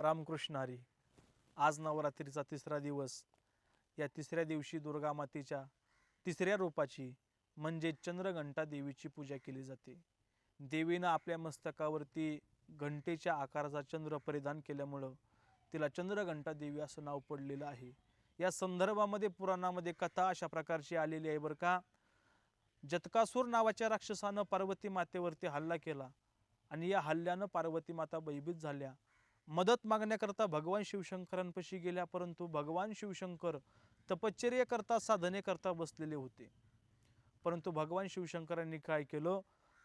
रामकृष्ण हरी. आज नवरात्रीचा तिसरा दिवस. या तिसऱ्या दिवशी दुर्गा मातेच्या तिसऱ्या रूपाची म्हणजे चंद्रघंटा देवीची पूजा केली जाते. देवीनं आपल्या मस्तकावरती घंटेच्या आकाराचा चंद्र परिधान केल्यामुळं तिला चंद्रघंटा देवी असं नाव पडलेलं आहे. या संदर्भामध्ये पुराणामध्ये कथा अशा प्रकारची आलेली आहे बरं का. जतकासूर नावाच्या राक्षसानं पार्वती मातेवरती हल्ला केला आणि या हल्ल्यानं पार्वती माता भयभीत झाल्या. मदत मागण्याकरता भगवान शिवशंकरांपाशी गेल्या, परंतु भगवान शिवशंकर तपश्चर्येकरता साधनेकरता बसलेले होते. परंतु भगवान शिवशंकरांनी काय केलं,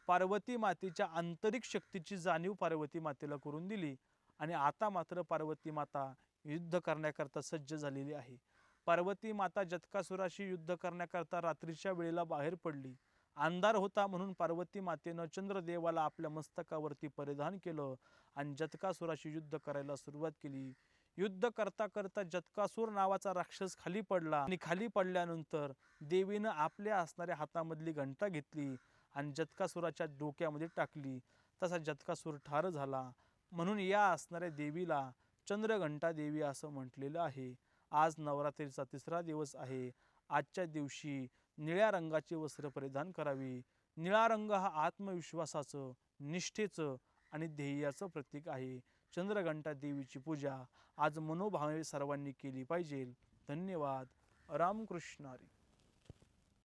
पार्वती मातेच्या आंतरिक शक्तीची जाणीव पार्वती मातेला करून दिली आणि आता मात्र पार्वती माता युद्ध करण्याकरता सज्ज झालेली आहे. पार्वती माता जतकासुराशी युद्ध करण्याकरता रात्रीच्या वेळेला बाहेर पडली. अंधार होता म्हणून पार्वती मातेनं चंद्रदेवाला आपल्या मस्तकावरती परिधान केलं आणि जतकासुराशी युद्ध करायला सुरुवात केली. युद्ध करता करता जतकासूर नावाचा राक्षस खाली पडला आणि खाली पडल्यानंतर देवीनं आपल्या असणाऱ्या हातामधली घंटा घेतली आणि जतकासुराच्या डोक्यामध्ये टाकली. तसा जतकासूर ठार झाला. म्हणून या असणाऱ्या देवीला चंद्रघंटा देवी असं म्हटलेलं आहे. आज नवरात्रीचा तिसरा दिवस आहे. आजच्या दिवशी निळ्या रंगाचे वस्त्र परिधान करावी. निळा रंग हा आत्मविश्वासाचं, निष्ठेचं आणि ध्येयाचं प्रतीक आहे. चंद्रघंटा देवीची पूजा आज मनोभावे सर्वांनी केली पाहिजे. धन्यवाद. रामकृष्ण हरी.